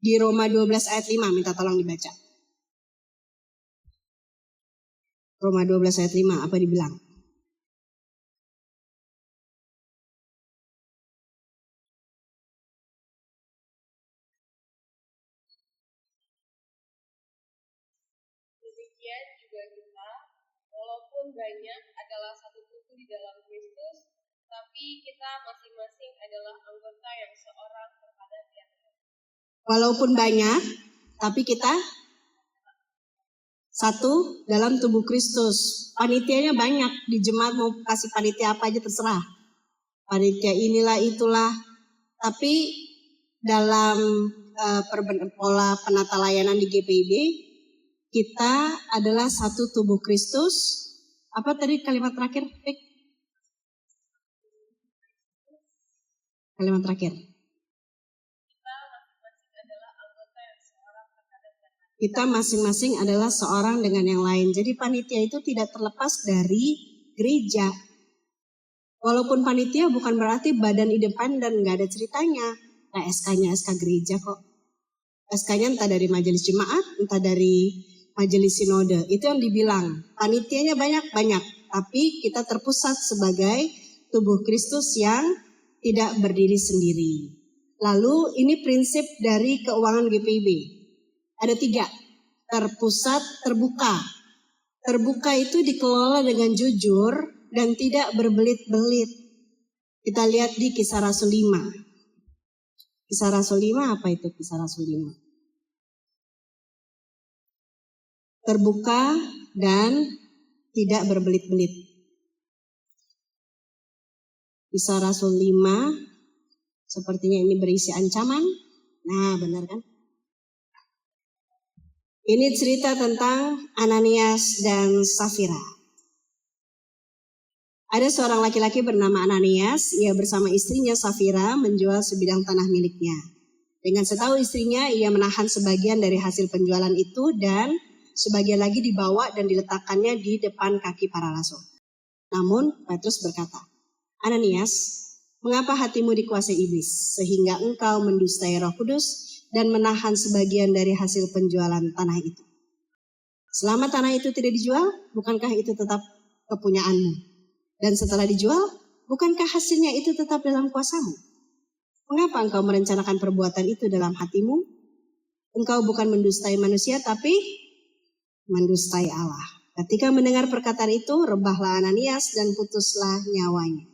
Di Roma 12 ayat 5, minta tolong dibaca. Roma 12 ayat 5, apa dibilang? Demikian juga kita, walaupun banyak adalah satu tubuh di dalam Kristus, tapi kita masing-masing adalah anggota yang seorang terhadap yang lain. Walaupun banyak, tapi kita satu dalam tubuh Kristus. Panitianya banyak, di jemaat mau kasih panitia apa aja terserah. Panitia inilah itulah. Tapi dalam pola penata layanan di GPIB, kita adalah satu tubuh Kristus. Apa tadi kalimat terakhir? Kalimat terakhir. Kita masing-masing adalah seorang dengan yang lain. Jadi panitia itu tidak terlepas dari gereja. Walaupun panitia bukan berarti badan independen, nggak ada ceritanya. Nah SK-nya SK gereja kok. SK-nya entah dari majelis jemaat, entah dari majelis sinode. Itu yang dibilang. Panitianya banyak-banyak. Tapi kita terpusat sebagai tubuh Kristus yang tidak berdiri sendiri. Lalu ini prinsip dari keuangan GPIB. Ada 3, terpusat, terbuka. Terbuka itu dikelola dengan jujur dan tidak berbelit-belit. Kita lihat di Kisah Rasul 5. Kisah Rasul 5 apa itu Kisah Rasul 5? Terbuka dan tidak berbelit-belit. Kisah Rasul 5, sepertinya ini berisi ancaman. Nah benar kan? Ini cerita tentang Ananias dan Safira. Ada seorang laki-laki bernama Ananias, ia bersama istrinya Safira menjual sebidang tanah miliknya. Dengan setahu istrinya, ia menahan sebagian dari hasil penjualan itu dan sebagian lagi dibawa dan diletakkannya di depan kaki para rasul. Namun Petrus berkata, Ananias, mengapa hatimu dikuasai iblis sehingga engkau mendustai Roh Kudus dan menahan sebagian dari hasil penjualan tanah itu? Selama tanah itu tidak dijual, bukankah itu tetap kepunyaanmu? Dan setelah dijual, bukankah hasilnya itu tetap dalam kuasamu? Mengapa engkau merencanakan perbuatan itu dalam hatimu? Engkau bukan mendustai manusia, tapi mendustai Allah. Ketika mendengar perkataan itu, rebahlah Ananias dan putuslah nyawanya.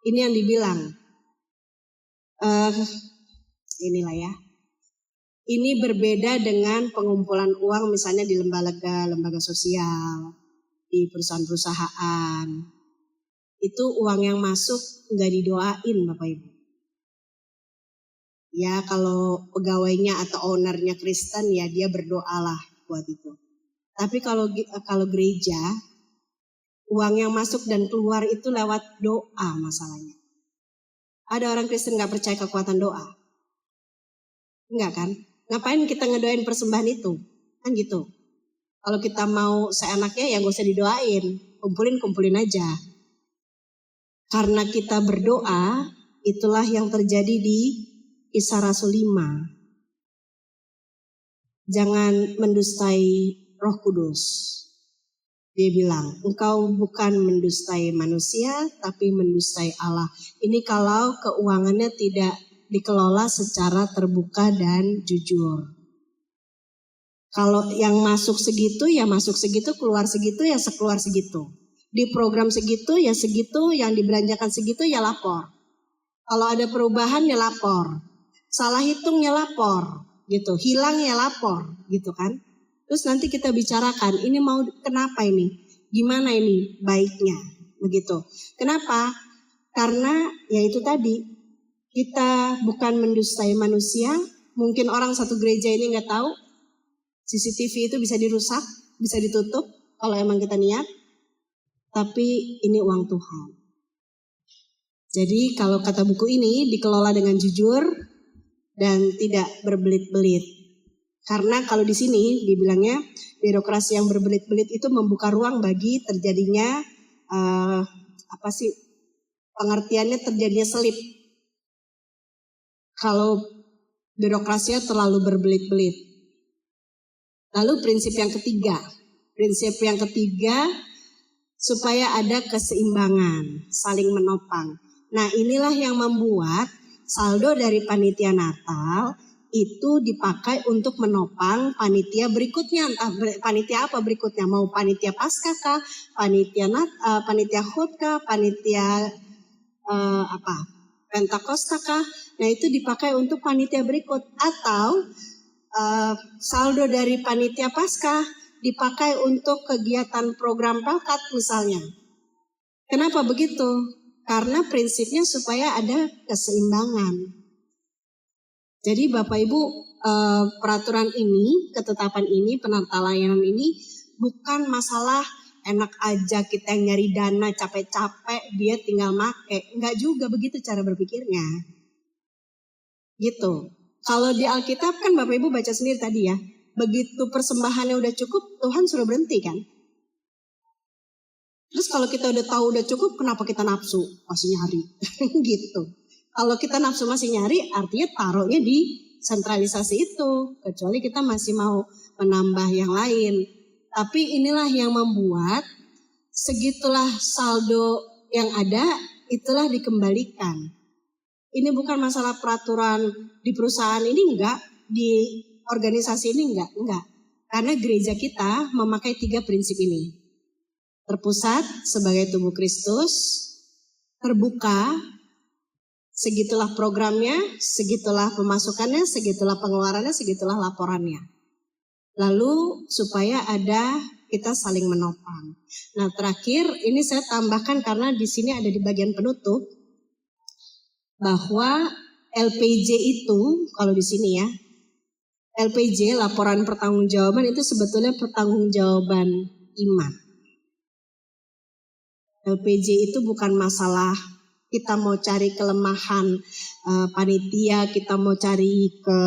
Ini yang dibilang. Inilah ya. Ini berbeda dengan pengumpulan uang misalnya di lembaga sosial, di perusahaan-perusahaan. Itu uang yang masuk nggak didoain Bapak Ibu. Ya kalau pegawainya atau ownernya Kristen ya dia berdoalah buat itu. Tapi kalau gereja, uang yang masuk dan keluar itu lewat doa masalahnya. Ada orang Kristen nggak percaya kekuatan doa? Enggak kan? Ngapain kita ngedoain persembahan itu? Kan gitu. Kalau kita mau seenaknya ya gak usah didoain. Kumpulin aja. Karena kita berdoa, itulah yang terjadi di Kisah Rasul 5. Jangan mendustai Roh Kudus. Dia bilang, engkau bukan mendustai manusia, tapi mendustai Allah. Ini kalau keuangannya tidak dikelola secara terbuka dan jujur. Kalau yang masuk segitu ya masuk segitu, keluar segitu ya keluar segitu. Di program segitu ya segitu, yang dibelanjakan segitu ya lapor. Kalau ada perubahan ya lapor. Salah hitung ya lapor gitu, hilang ya lapor gitu kan. Terus nanti kita bicarakan ini mau kenapa ini, gimana ini baiknya begitu. Kenapa? Karena ya itu tadi, kita bukan mendustai manusia. Mungkin orang satu gereja ini nggak tahu CCTV itu bisa dirusak, bisa ditutup kalau emang kita niat. Tapi ini uang Tuhan. Jadi kalau kata buku ini dikelola dengan jujur dan tidak berbelit-belit. Karena kalau di sini dibilangnya birokrasi yang berbelit-belit itu membuka ruang bagi terjadinya pengertiannya terjadinya selip. Kalau birokrasinya terlalu berbelit-belit. Lalu prinsip yang ketiga supaya ada keseimbangan, saling menopang. Nah inilah yang membuat saldo dari panitia Natal itu dipakai untuk menopang panitia berikutnya. Entah panitia apa berikutnya, mau panitia Paskah kah, panitia Hut kah, panitia Pentakosta kah. Nah itu dipakai untuk panitia berikut. Atau saldo dari panitia Paskah dipakai untuk kegiatan program Pelkat misalnya. Kenapa begitu? Karena prinsipnya supaya ada keseimbangan. Jadi Bapak Ibu, peraturan ini, ketetapan ini, penata layanan ini bukan masalah enak aja kita yang nyari dana capek-capek dia tinggal make. Enggak juga begitu cara berpikirnya. Gitu. Kalau di Alkitab kan Bapak Ibu baca sendiri tadi ya. Begitu persembahannya udah cukup, Tuhan suruh berhenti kan. Terus kalau kita udah tahu udah cukup, kenapa kita nafsu? Masih nyari. Gitu. Kalau kita nafsu masih nyari, artinya taruhnya di sentralisasi itu. Kecuali kita masih mau menambah yang lain. Tapi inilah yang membuat segitulah saldo yang ada, itulah dikembalikan. Ini bukan masalah peraturan di perusahaan ini enggak, di organisasi ini enggak. Karena gereja kita memakai 3 prinsip ini. Terpusat sebagai tubuh Kristus, terbuka, segitulah programnya, segitulah pemasukannya, segitulah pengeluarannya, segitulah laporannya. Lalu supaya ada kita saling menopang. Nah terakhir ini saya tambahkan karena di sini ada di bagian penutup bahwa LPJ itu kalau di sini ya, LPJ laporan pertanggungjawaban itu sebetulnya pertanggungjawaban iman. LPJ itu bukan masalah kita mau cari kelemahan panitia, kita mau cari ke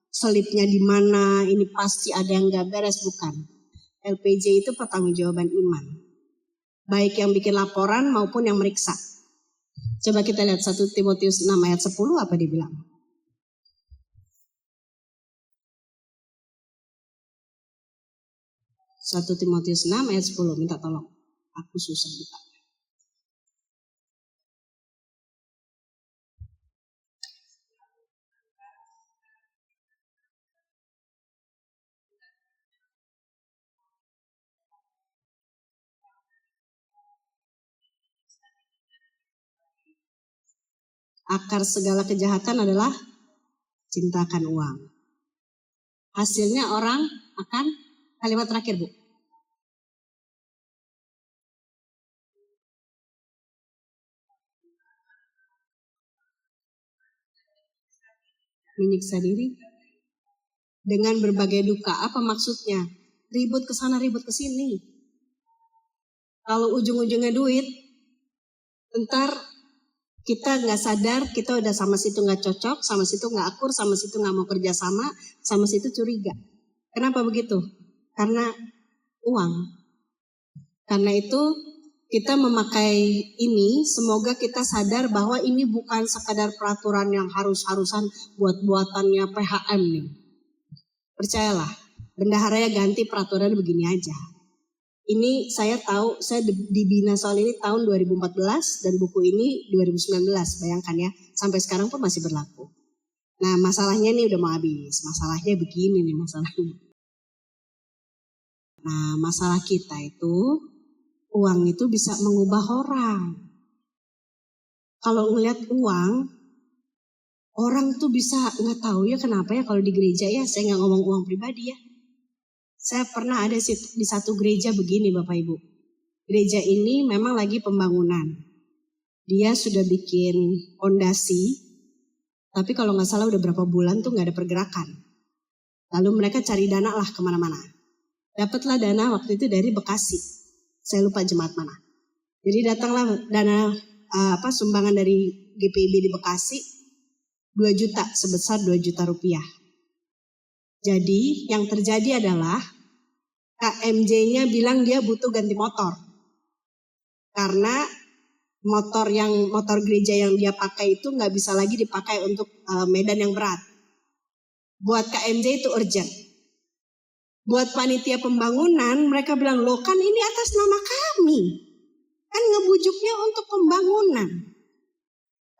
selipnya di mana, ini pasti ada yang gak beres, bukan. LPJ itu pertanggungjawaban iman. Baik yang bikin laporan maupun yang meriksa. Coba kita lihat 1 Timotius 6 ayat 10 apa dibilang. 1 Timotius 6 ayat 10, minta tolong. Aku susah buka. Akar segala kejahatan adalah cintakan uang. hasilnya orang akan, kalimat terakhir Bu. Menyiksa diri dengan berbagai duka. Apa maksudnya? Ribut ke sana, ribut ke sini. Kalau ujung-ujungnya duit, ntar kita nggak sadar, kita udah sama situ nggak cocok, sama situ nggak akur, sama situ nggak mau kerja sama situ curiga. Kenapa begitu? Karena uang. Karena itu kita memakai ini, semoga kita sadar bahwa ini bukan sekadar peraturan yang harus-harusan buat-buatannya PHM nih. Percayalah, bendaharanya ganti peraturan begini aja. Ini saya tahu, saya dibina soal ini tahun 2014 dan buku ini 2019, bayangkan ya, sampai sekarang pun masih berlaku. Nah masalahnya ini udah mau habis, masalahnya begini nih masalahnya. Nah masalah kita itu, uang itu bisa mengubah orang. Kalau ngelihat uang, orang tuh bisa nggak tahu ya kenapa ya kalau di gereja ya, saya nggak ngomong uang pribadi ya. Saya pernah ada di satu gereja begini Bapak Ibu. Gereja ini memang lagi pembangunan. Dia sudah bikin fondasi, tapi kalau nggak salah udah berapa bulan tuh nggak ada pergerakan. Lalu mereka cari dana lah kemana-mana. Dapatlah dana waktu itu dari Bekasi. Saya lupa jemaat mana. Jadi datanglah dana sumbangan dari GPIB di Bekasi 2 juta, sebesar 2 juta rupiah. Jadi yang terjadi adalah KMJ-nya bilang dia butuh ganti motor. Karena motor gereja yang dia pakai itu nggak bisa lagi dipakai untuk medan yang berat. Buat KMJ itu urgent. Buat panitia pembangunan mereka bilang, loh kan ini atas nama kami. Kan ngebujuknya untuk pembangunan.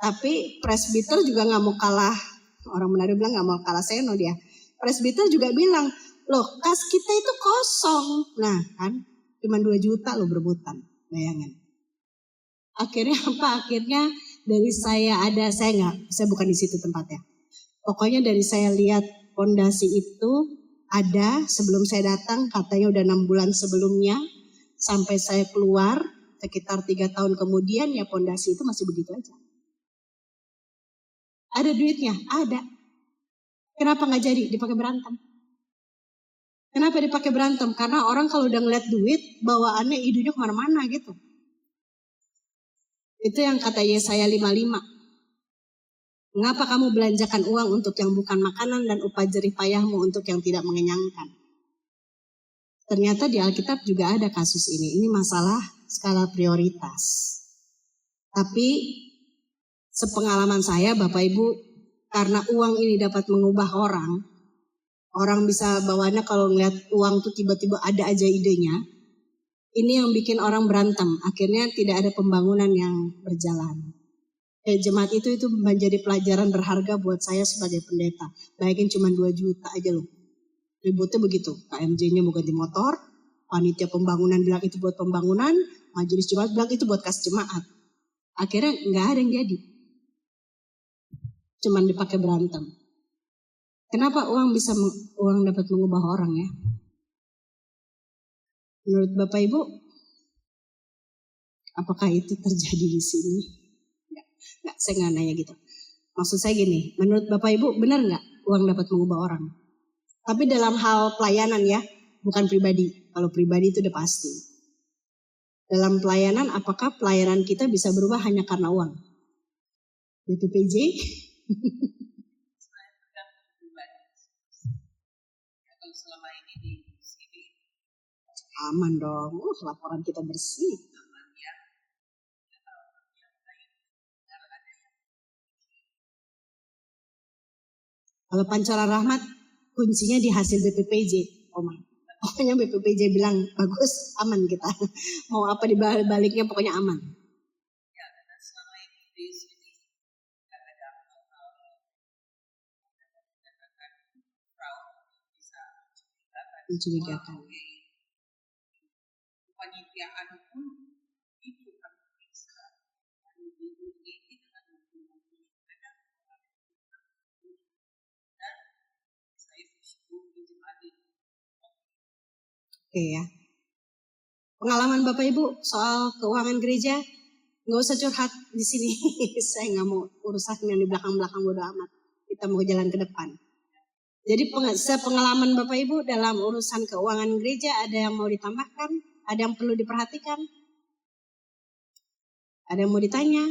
Tapi presbiter juga nggak mau kalah. Orang Manado bilang nggak mau kalah seno dia. Presbiter juga bilang, loh kas kita itu kosong. Nah kan cuma 2 juta loh berebutan. Bayangin. Akhirnya apa? Akhirnya dari saya bukan di situ tempatnya. Pokoknya dari saya lihat fondasi itu ada sebelum saya datang, katanya udah 6 bulan sebelumnya. Sampai saya keluar sekitar 3 tahun kemudian ya fondasi itu masih begitu aja. Ada duitnya? Ada. Kenapa nggak jadi? Dipakai berantem. Kenapa dipakai berantem? Karena orang kalau udah ngeliat duit, bawaannya idenya kemana-mana gitu. Itu yang kata Yesaya 55. Mengapa kamu belanjakan uang untuk yang bukan makanan dan upah jerih payahmu untuk yang tidak mengenyangkan? Ternyata di Alkitab juga ada kasus ini. Ini masalah skala prioritas. Tapi sepengalaman saya Bapak Ibu, karena uang ini dapat mengubah orang. Orang bisa bawaannya kalau ngeliat uang tuh tiba-tiba ada aja idenya. Ini yang bikin orang berantem. Akhirnya tidak ada pembangunan yang berjalan. Jemaat itu menjadi pelajaran berharga buat saya sebagai pendeta. Bayangin cuma 2 juta aja loh. Ributnya begitu. KMJ-nya mau ganti motor. Panitia pembangunan bilang itu buat pembangunan. Majelis jemaat bilang itu buat kas jemaat. Akhirnya nggak ada yang jadi. Cuman dipakai berantem. Kenapa uang dapat mengubah orang ya? Menurut Bapak Ibu, apakah itu terjadi di sini? Nggak, saya nggak nanya gitu. Maksud saya gini, menurut Bapak Ibu benar nggak uang dapat mengubah orang? Tapi dalam hal pelayanan ya, bukan pribadi. Kalau pribadi itu udah pasti. Dalam pelayanan, apakah pelayanan kita bisa berubah hanya karena uang? BPPJ? Selama ini di sini aman dong, laporan kita bersih. Kalau Pancoran Rahmat kuncinya di hasil BPPJ, Oma. Pokoknya BPPJ bilang bagus, aman kita. Mau apa dibaliknya pokoknya aman. Ya, karena selama ini di sini kadang bisa mencurigakan. Kepanitiaan pun itu kan bisa dan saya bersyukur Oke ya. Pengalaman Bapak Ibu soal keuangan gereja, nggak usah curhat di sini. Saya nggak mau urusan yang di belakang-belakang, bodo amat. Kita mau jalan ke depan. Jadi pengalaman Bapak Ibu dalam urusan keuangan gereja, ada yang mau ditambahkan? Ada yang perlu diperhatikan? Ada yang mau ditanya?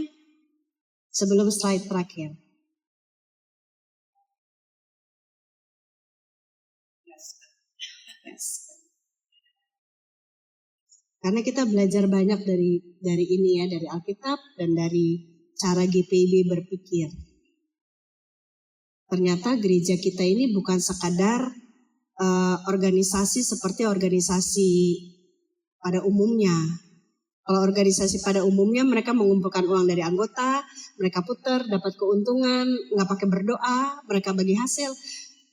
Sebelum slide terakhir. Yes. Karena kita belajar banyak dari ini ya, dari Alkitab dan dari cara GPIB berpikir. Ternyata gereja kita ini bukan sekadar organisasi seperti organisasi pada umumnya. Kalau organisasi pada umumnya mereka mengumpulkan uang dari anggota, mereka putar, dapat keuntungan, nggak pakai berdoa, mereka bagi hasil.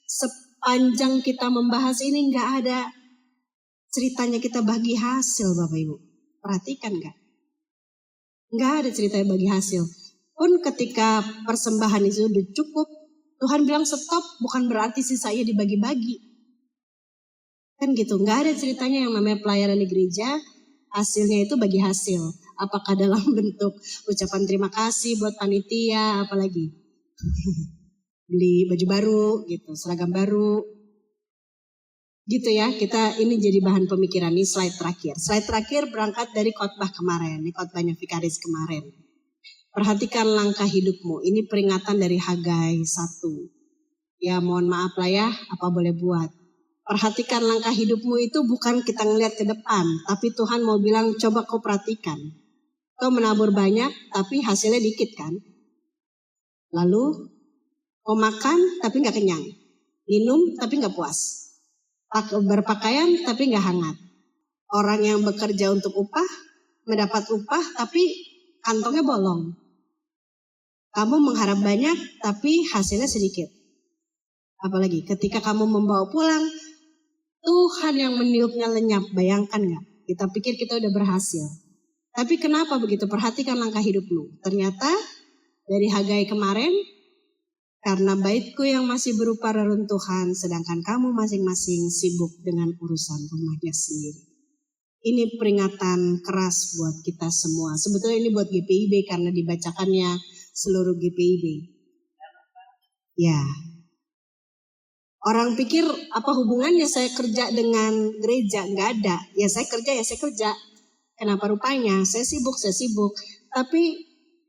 Sepanjang kita membahas ini nggak ada ceritanya kita bagi hasil, Bapak Ibu. Perhatikan nggak? Nggak ada ceritanya bagi hasil. Pun ketika persembahan itu sudah cukup, Tuhan bilang stop, bukan berarti sisanya dibagi-bagi. Kan gitu, nggak ada ceritanya yang namanya pelayanan di gereja, hasilnya itu bagi hasil. Apakah dalam bentuk ucapan terima kasih buat panitia, apalagi beli baju baru, gitu, seragam baru. Gitu ya, kita ini jadi bahan pemikiran. Ini slide terakhir. Slide terakhir berangkat dari khotbah kemarin, ini khotbahnya Vikaris kemarin. Perhatikan langkah hidupmu. Ini peringatan dari Hagai 1. Ya mohon maaf lah ya, apa boleh buat. Perhatikan langkah hidupmu itu bukan kita ngeliat ke depan, tapi Tuhan mau bilang coba kau perhatikan. Kau menabur banyak, tapi hasilnya dikit kan. Lalu kau makan tapi gak kenyang. Minum tapi gak puas. Berpakaian tapi gak hangat. Orang yang bekerja untuk upah, mendapat upah tapi kantongnya bolong. Kamu mengharap banyak tapi hasilnya sedikit. Apalagi ketika kamu membawa pulang, Tuhan yang meniupnya lenyap, bayangkan gak? Kita pikir kita udah berhasil. Tapi kenapa begitu? Perhatikan langkah hidupmu. Ternyata dari Hagai kemarin, karena baitku yang masih berupa reruntuhan, sedangkan kamu masing-masing sibuk dengan urusan rumahnya sendiri. Ini peringatan keras buat kita semua. Sebetulnya ini buat GPIB karena dibacakannya seluruh GPIB. Ya. Orang pikir apa hubungannya saya kerja dengan gereja? Nggak ada. Ya saya kerja. Kenapa rupanya? Saya sibuk. Tapi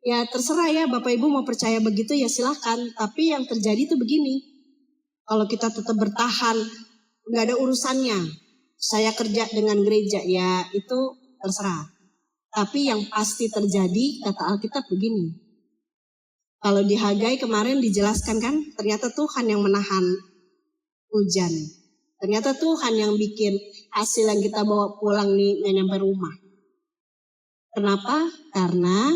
ya terserah ya Bapak Ibu mau percaya begitu ya silakan. Tapi yang terjadi itu begini. Kalau kita tetap bertahan, nggak ada urusannya. Saya kerja dengan gereja, ya itu terserah. Tapi yang pasti terjadi, kata Alkitab begini. Kalau di Hagai kemarin dijelaskan kan, ternyata Tuhan yang menahan hujan. Ternyata Tuhan yang bikin hasil yang kita bawa pulang nih nggak nyampe rumah. Kenapa? Karena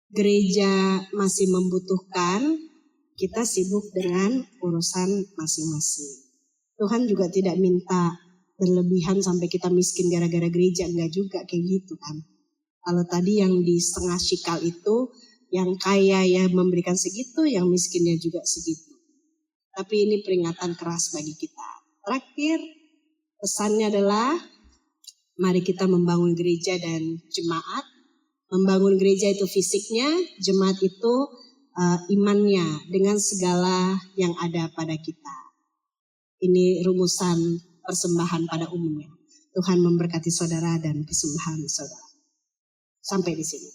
gereja masih membutuhkan, kita sibuk dengan urusan masing-masing. Tuhan juga tidak minta berlebihan sampai kita miskin gara-gara gereja, enggak juga kayak gitu kan. Kalau tadi yang di setengah shikal itu, yang kaya ya memberikan segitu, yang miskinnya juga segitu. Tapi ini peringatan keras bagi kita. Terakhir, pesannya adalah mari kita membangun gereja dan jemaat. Membangun gereja itu fisiknya, jemaat itu imannya dengan segala yang ada pada kita. Ini rumusan persembahan pada umumnya. Tuhan memberkati saudara dan kesembahan saudara. Sampai di sini.